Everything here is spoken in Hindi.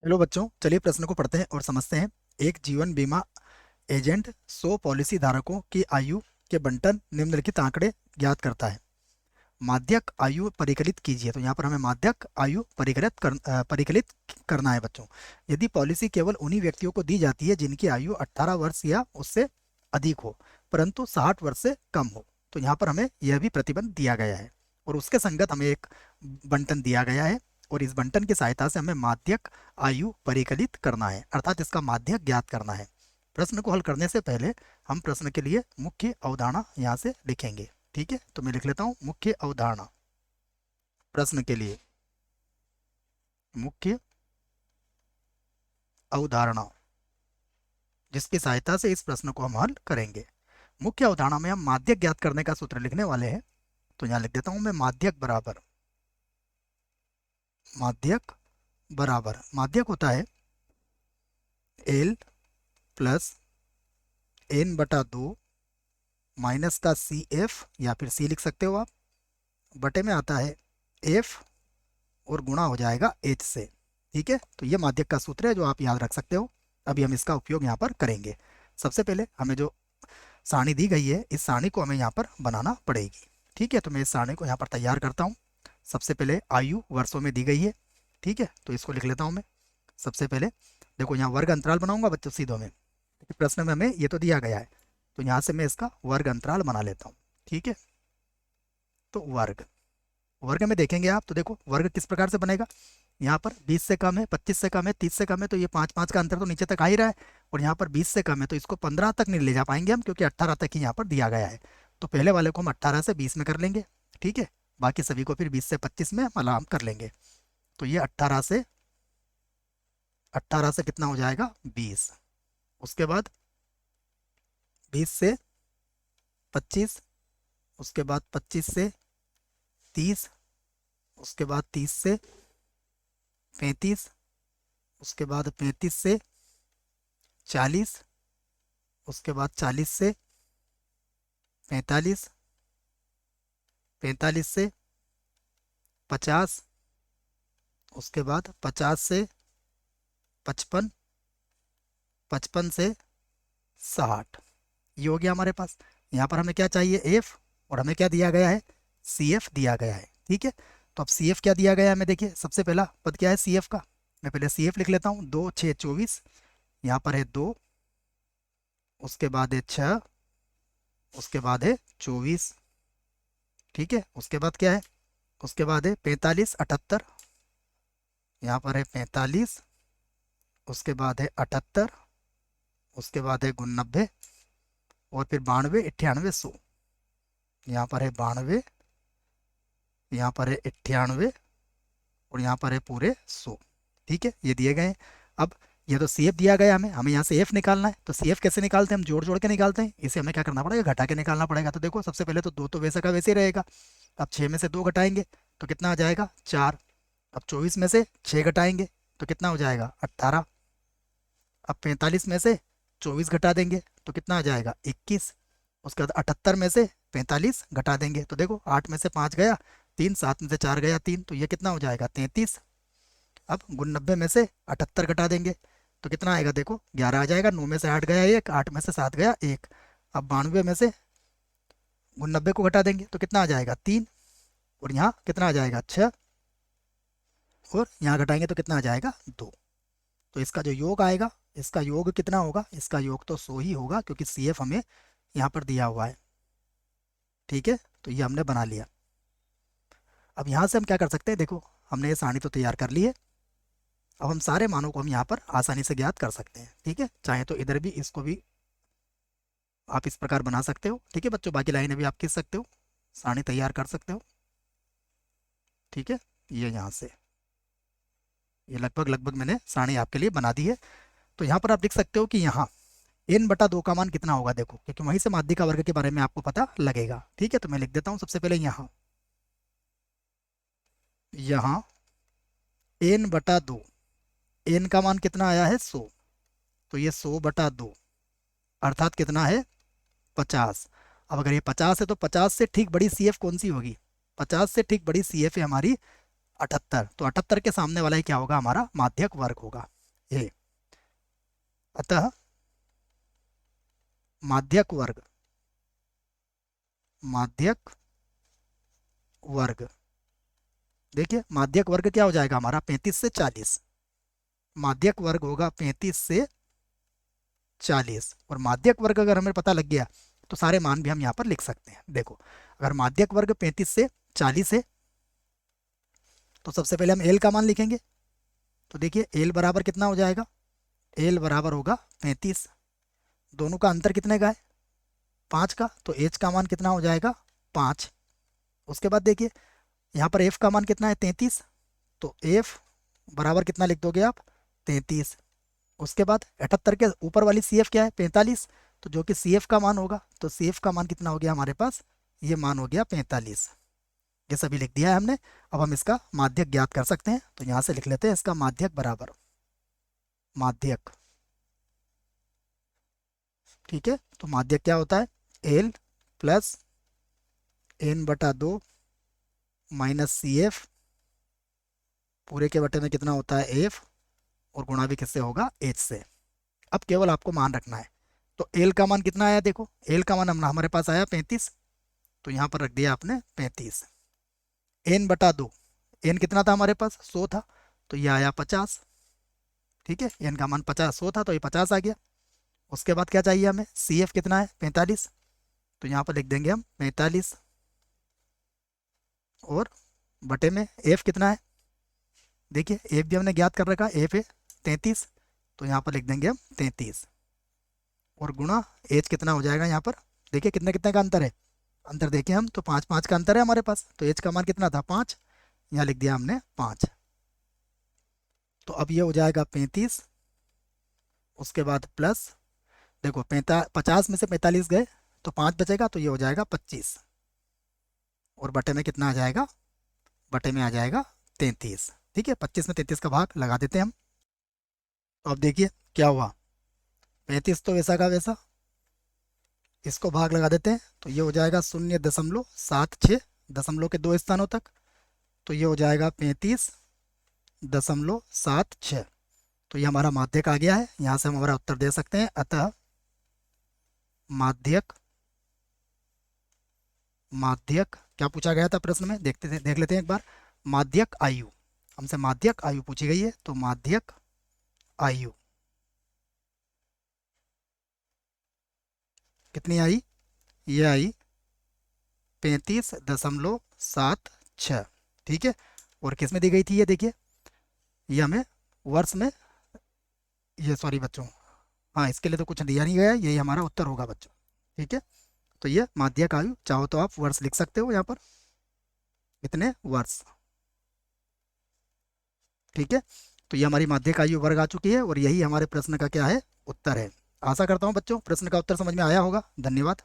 हेलो बच्चों, चलिए प्रश्न को पढ़ते हैं और समझते हैं। एक जीवन बीमा एजेंट 100 पॉलिसी धारकों की आयु के बंटन निम्नलिखित आंकड़े ज्ञात करता है। माध्यक आयु परिकलित कीजिए। तो यहाँ पर हमें माध्यक आयु परिकलित करना है बच्चों। यदि पॉलिसी केवल उन्हीं व्यक्तियों को दी जाती है जिनकी आयु 18 वर्ष या उससे अधिक हो, परंतु 60 वर्ष से कम हो, तो यहाँ पर हमें यह भी प्रतिबंध दिया गया है और उसके संगत हमें एक बंटन दिया गया है और इस बंटन की सहायता से हमें माध्यक आयु परिकलित करना है, अर्थात इसका माध्यक ज्ञात करना है। प्रश्न को हल करने से पहले हम प्रश्न के लिए मुख्य अवधारणा यहाँ से लिखेंगे। ठीक है, तो मैं लिख लेता हूँ मुख्य अवधारणा। प्रश्न के लिए मुख्य अवधारणा, जिसकी सहायता से इस प्रश्न को हम हल करेंगे। मुख्य अवधारणा में हम माध्यक ज्ञात करने का सूत्र लिखने वाले हैं। तो यहाँ लिख देता हूँ मैं माध्यक होता है एल प्लस एन बटा 2 माइनस का सी एफ, या फिर सी लिख सकते हो आप, बटे में आता है एफ और गुणा हो जाएगा एच से। ठीक है, तो ये माध्यक का सूत्र है जो आप याद रख सकते हो। अभी हम इसका उपयोग यहाँ पर करेंगे। सबसे पहले हमें जो सारणी दी गई है, इस सारणी को हमें यहाँ पर बनाना पड़ेगी। ठीक है, तो मैं इस सारणी को यहाँ पर तैयार करता हूँ। सबसे पहले आयु वर्षों में दी गई है। ठीक है, तो इसको लिख लेता हूँ मैं। सबसे पहले देखो, यहाँ वर्ग अंतराल बनाऊंगा बच्चों सीधो में, क्योंकि प्रश्न में हमें ये तो दिया गया है, तो यहाँ से मैं इसका वर्ग अंतराल बना लेता हूँ। ठीक है, तो वर्ग वर्ग में देखेंगे आप, तो देखो वर्ग किस प्रकार से बनेगा। यहाँ पर 20 से कम है, 25 से कम है, 30 से कम है, तो ये 5 5 का अंतर तो नीचे तक आ ही रहा है। और यहाँ पर 20 से कम है, तो इसको 15 तक नहीं ले जा पाएंगे हम, क्योंकि 18 तक ही यहाँ पर दिया गया है। तो पहले वाले को हम 18 से 20 में कर लेंगे। ठीक है, बाकी सभी को फिर 20 से 25 में हम कर लेंगे। तो ये 18 से कितना हो जाएगा 20। उसके बाद 20 से 25, उसके बाद 25 से 30, उसके बाद 30 से 35, उसके बाद 35 से 40, उसके बाद 40 से 45, 45 से 50, उसके बाद 50 से 55, 55 से 60। ये हो गया हमारे पास। यहाँ पर हमें क्या चाहिए, एफ, और हमें क्या दिया गया है, सी एफ दिया गया है। ठीक है, तो अब सी एफ क्या दिया गया है हमें, देखिए सबसे पहला पद क्या है सी एफ का। मैं पहले सी एफ लिख लेता हूँ, 2 6 24। यहाँ पर है 2, उसके बाद है 6, उसके बाद है 24। ठीक है, उसके बाद क्या है, उसके बाद है 45 78। यहाँ पर है 45, उसके बाद है 78, उसके बाद है 89, और फिर 92 98 100। यहाँ पर है 92, यहाँ पर है 98, और यहाँ पर है पूरे 100। ठीक है, ये दिए गए हैं। अब ये तो सी एफ दिया गया हमें, यहाँ से एफ निकालना है। तो सी एफ कैसे निकालते हैं, हम जोड़ जोड़ के निकालते हैं। इसे हमें क्या करना पड़ेगा, घटा के निकालना पड़ेगा। तो देखो सबसे पहले तो 2 तो वैसा का वैसे ही रहेगा। अब 6 में से 2 घटाएंगे तो कितना आ जाएगा 4। अब 24 में से 6 घटाएंगे तो कितना हो जाएगा 18। अब 45 में से 24 घटा देंगे तो कितना आ जाएगा 21। उसके बाद 78 में से 45 घटा देंगे तो देखो 8 में से 5 गया 3, 7 में से 4 गया 3, तो ये कितना हो जाएगा 33। अब 89 में से 78 घटा देंगे तो कितना आएगा, देखो 11 आ जाएगा। 9 में से 8 गया 1, 8 में से 7 गया 1। अब 92 में से 89 को घटा देंगे तो कितना आ जाएगा 3, और यहाँ कितना आ जाएगा 6, और यहाँ घटाएंगे तो कितना आ जाएगा 2। तो इसका जो योग आएगा, इसका योग कितना होगा, इसका योग तो 100 ही होगा, क्योंकि सी एफ हमें यहाँ पर दिया हुआ है। ठीक है, तो ये हमने बना लिया। अब यहाँ से हम क्या कर सकते हैं, देखो हमने ये सारणी तो तैयार कर ली है। अब हम सारे मानों को हम यहाँ पर आसानी से ज्ञात कर सकते हैं। ठीक है, चाहे तो इधर भी इसको भी आप इस प्रकार बना सकते हो। ठीक है बच्चों, बाकी लाइनें भी आप खींच सकते हो, सारणी तैयार कर सकते हो। ठीक है, ये यहाँ से ये लगभग लगभग मैंने सारणी आपके लिए बना दी है। तो यहाँ पर आप लिख सकते हो कि यहाँ n बटा 2 का मान कितना होगा, देखो क्योंकि वहीं से माध्यिका वर्ग के बारे में आपको पता लगेगा। ठीक है, तो मैं लिख देता हूँ सबसे पहले यहाँ यहाँ n बटा 2, n का मान कितना आया है 100, तो ये 100 बटा 2 अर्थात कितना है 50। अब अगर ये 50 है तो 50 से ठीक बड़ी सी एफ कौन सी होगी, 50 से ठीक बड़ी सी एफ है हमारी 78, तो 78 के सामने वाला ही क्या होगा, हमारा माध्यक वर्ग होगा ए। अतः माध्यक वर्ग, माध्यक वर्ग, देखिए माध्यक वर्ग क्या हो जाएगा हमारा 35 से 40, माध्यक वर्ग होगा 35 से 40। और माध्यक वर्ग अगर हमें पता लग गया तो सारे मान भी हम यहाँ पर लिख सकते हैं। देखो अगर माध्यक वर्ग 35 से 40 है तो सबसे पहले हम एल का मान लिखेंगे। तो देखिए एल बराबर कितना हो जाएगा, एल बराबर होगा 35, दोनों का अंतर कितने का है 5 का, तो एच का मान कितना हो जाएगा 5। उसके बाद देखिए यहाँ पर एफ का मान कितना है 33, तो एफ बराबर कितना लिख दोगे आप 33। उसके बाद 78 के ऊपर वाली सी एफ क्या है 45, तो जो कि सी एफ का मान होगा, तो सी एफ का मान कितना हो गया हमारे पास, ये मान हो गया 45। ये सभी लिख दिया है हमने। अब हम इसका माध्यक ज्ञात कर सकते हैं, तो यहाँ से लिख लेते हैं इसका माध्यक बराबर माध्यक, ठीक है। तो माध्यक क्या होता है, एल प्लस एन बटा 2 माइनस सी एफ पूरे के बटे में कितना होता है एफ, और गुणा भी किससे होगा एच से। अब केवल आपको मान रखना है। तो एल का मान कितना आया, देखो एल का मान हमारे पास आया 35, तो यहाँ पर रख दिया आपने 35। एन बटा 2, एन कितना था हमारे पास 100 था, तो ये आया 50, ठीक है। एन का मान 100 था, तो ये 50 आ गया। उसके बाद क्या चाहिए हमें, सी एफ कितना है 45, तो यहाँ पर लिख देंगे हम 45, और बटे में एफ कितना है, देखिए एफ भी हमने ज्ञात कर रखा, एफ है 33, तो यहाँ पर लिख देंगे हम 33, और गुणा एच कितना हो जाएगा यहाँ पर, देखिए कितने कितने का अंतर है, अंतर देखिए हम तो 5 5 का अंतर है हमारे पास, तो एच का मान कितना था 5, यहाँ लिख दिया हमने 5। तो अब ये हो जाएगा 35, उसके बाद प्लस, देखो 50 में से 45 गए तो 5 बचेगा, तो ये हो जाएगा 25, और बटे में कितना आ जाएगा, बटे में आ जाएगा 33, ठीक है। 25 में 33 का भाग लगा देते हैं हम। तो अब देखिए क्या हुआ, 35 तो वैसा का वैसा, इसको भाग लगा देते हैं, तो ये हो जाएगा 0.76 दशमलव के 2 स्थानों तक, तो ये हो जाएगा 35.76। तो ये हमारा माध्यक आ गया है, यहाँ से हम हमारा उत्तर दे सकते हैं। अतः माध्यक, माध्यक क्या पूछा गया था प्रश्न में, देख लेते हैं एक बार। माध्यक आयु, हमसे माध्यक आयु पूछी गई है, तो माध्यक आयु कितनी आई, ये आई 35.76, ठीक है। और किस में दी गई थी ये, देखिए ये हमें वर्ष में, ये सॉरी बच्चों, हाँ इसके लिए तो कुछ दिया नहीं गया, यही हमारा उत्तर होगा बच्चों, ठीक है। तो ये माध्यक आयु, चाहो तो आप वर्ष लिख सकते हो यहाँ पर, कितने वर्ष, ठीक है। तो ये हमारी माध्यक आयु वर्ग आ चुकी है, और यही हमारे प्रश्न का क्या है उत्तर है। आशा करता हूँ बच्चों प्रश्न का उत्तर समझ में आया होगा। धन्यवाद।